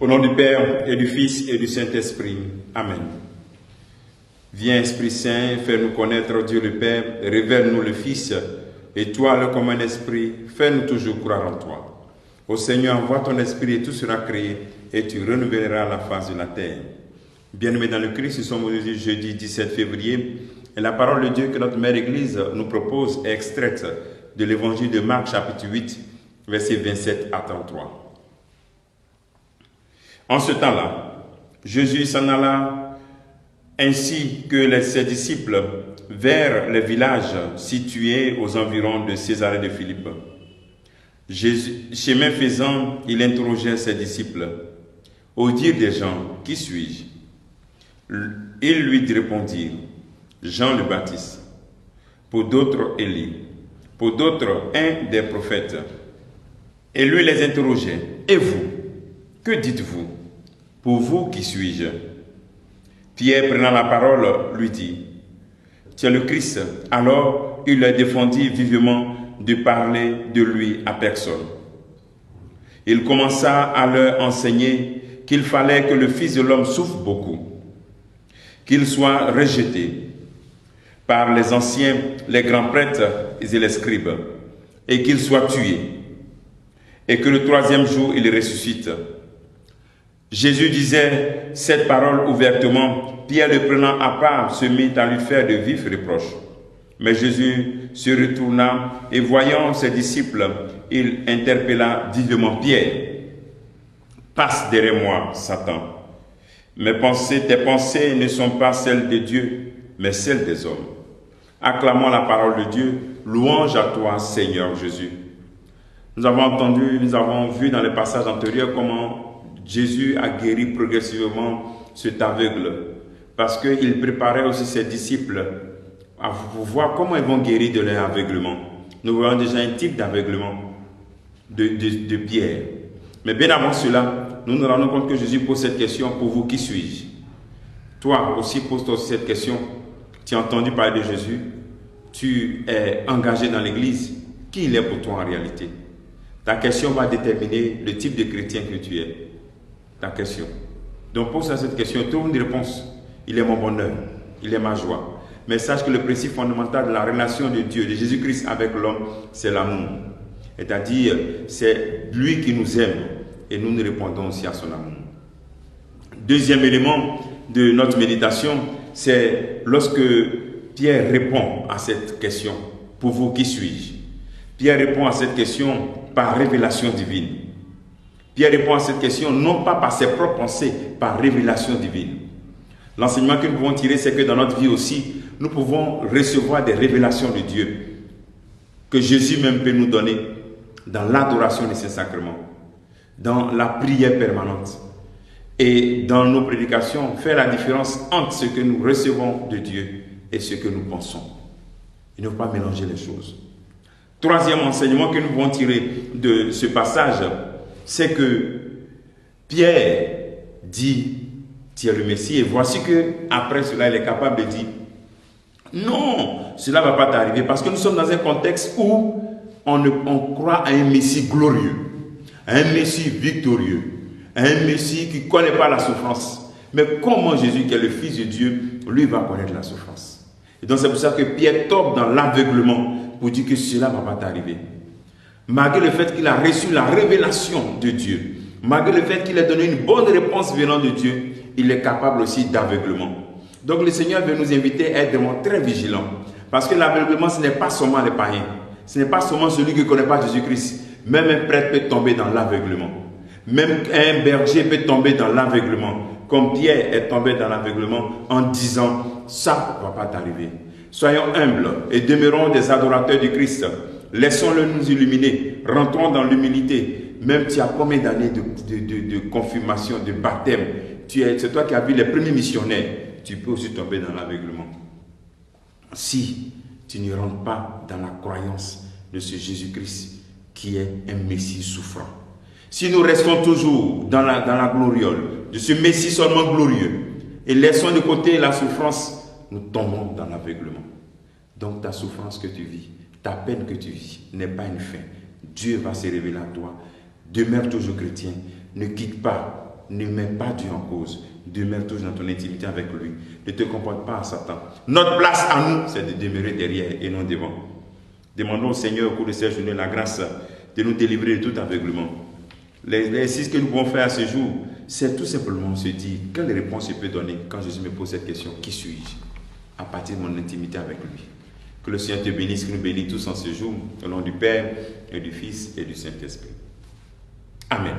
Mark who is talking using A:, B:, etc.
A: Au nom du Père et du Fils et du Saint-Esprit. Amen. Viens, Esprit Saint, fais-nous connaître Dieu le Père, révèle-nous le Fils, et toi, le commun esprit, fais-nous toujours croire en toi. Ô Seigneur, envoie ton esprit et tout sera créé, et tu renouvelleras la face de la terre. Bien-aimés dans le Christ, nous sommes aujourd'hui jeudi 17 février, et la parole de Dieu que notre Mère Église nous propose est extraite de l'évangile de Marc, chapitre 8, versets 27 à 33. En ce temps-là, Jésus s'en alla ainsi que ses disciples vers les villages situés aux environs de Césarée de Philippe. Chemin faisant, il interrogeait ses disciples. Au dire des gens, qui suis-je? Ils lui répondirent, Jean le Baptiste, pour d'autres Élie, pour d'autres un des prophètes. Et lui les interrogeait, et vous, que dites-vous? Pour vous, qui suis-je? Pierre, prenant la parole, lui dit, tu es le Christ. Alors il leur défendit vivement de parler de lui à personne. Il commença à leur enseigner qu'il fallait que le Fils de l'homme souffre beaucoup, qu'il soit rejeté par les anciens, les grands prêtres et les scribes, et qu'il soit tué, et que le troisième jour il ressuscite. Jésus disait cette parole ouvertement. Pierre, le prenant à part, se mit à lui faire de vifs reproches. Mais Jésus se retourna et voyant ses disciples, il interpella vivement Pierre. Passe derrière moi, Satan. Tes pensées ne sont pas celles de Dieu, mais celles des hommes. Acclamons la parole de Dieu. Louange à toi, Seigneur Jésus. Nous avons vu dans les passages antérieurs comment Jésus a guéri progressivement cet aveugle, parce qu'il préparait aussi ses disciples à voir comment ils vont guérir de leur aveuglement. Nous voyons déjà un type d'aveuglement de Pierre. Mais bien avant cela, nous nous rendons compte que Jésus pose cette question, pour vous, qui suis-je? Toi aussi, pose-toi cette question. Tu as entendu parler de Jésus, tu es engagé dans l'église, qui il est pour toi en réalité? Ta question va déterminer le type de chrétien que tu es. Ta question. Donc pose à cette question, trouve une réponse. Il est mon bonheur, il est ma joie. Mais sache que le principe fondamental de la relation de Dieu, de Jésus-Christ avec l'homme, c'est l'amour. C'est-à-dire, c'est lui qui nous aime et nous répondons aussi à son amour. Deuxième élément de notre méditation, c'est lorsque Pierre répond à cette question, pour vous, qui suis-je? Pierre répond à cette question par révélation divine. Pierre répond à cette question non pas par ses propres pensées, par révélation divine. L'enseignement que nous pouvons tirer, c'est que dans notre vie aussi, nous pouvons recevoir des révélations de Dieu que Jésus même peut nous donner dans l'adoration de ses sacrements, dans la prière permanente et dans nos prédications, faire la différence entre ce que nous recevons de Dieu et ce que nous pensons. Il ne faut pas mélanger les choses. Troisième enseignement que nous pouvons tirer de ce passage, c'est que Pierre dit, tu es le Messie, et voici que après cela, il est capable de dire, non, cela ne va pas t'arriver, parce que nous sommes dans un contexte où on croit à un Messie glorieux, à un Messie victorieux, à un Messie qui ne connaît pas la souffrance. Mais comment Jésus, qui est le Fils de Dieu, lui va connaître la souffrance? Et donc c'est pour ça que Pierre tombe dans l'aveuglement pour dire que cela ne va pas t'arriver. Malgré le fait qu'il a reçu la révélation de Dieu, malgré le fait qu'il a donné une bonne réponse venant de Dieu, il est capable aussi d'aveuglement. Donc le Seigneur veut nous inviter à être vraiment très vigilants. Parce que l'aveuglement, ce n'est pas seulement les païens. Ce n'est pas seulement celui qui ne connaît pas Jésus-Christ. Même un prêtre peut tomber dans l'aveuglement. Même un berger peut tomber dans l'aveuglement. Comme Pierre est tombé dans l'aveuglement en disant, ça ne va pas t'arriver. Soyons humbles et demeurons des adorateurs du Christ. Laissons-le nous illuminer. Rentrons dans l'humilité. Même tu as combien d'années de confirmation, de baptême? C'est toi qui as vu les premiers missionnaires. Tu peux aussi tomber dans l'aveuglement. Si tu ne rentres pas dans la croyance de ce Jésus-Christ qui est un Messie souffrant. Si nous restons toujours dans la gloriole de ce Messie seulement glorieux et laissons de côté la souffrance, nous tombons dans l'aveuglement. Donc ta souffrance que tu vis, ta peine que tu vis n'est pas une fin. Dieu va se révéler à toi. Demeure toujours chrétien. Ne quitte pas Ne mets pas Dieu en cause. Demeure toujours dans ton intimité avec lui. Ne te comporte pas à Satan. Notre place à nous, c'est de demeurer derrière et non devant. Demandons au Seigneur au cours de cette journée la grâce de nous délivrer de tout aveuglement. L'exercice que nous pouvons faire à ce jour, c'est tout simplement se dire quelle réponse je peux donner quand Jésus me pose cette question. Qui suis-je? À partir de mon intimité avec lui. Que le Seigneur te bénisse, que nous bénisse tous en ce jour, au nom du Père et du Fils et du Saint-Esprit. Amen.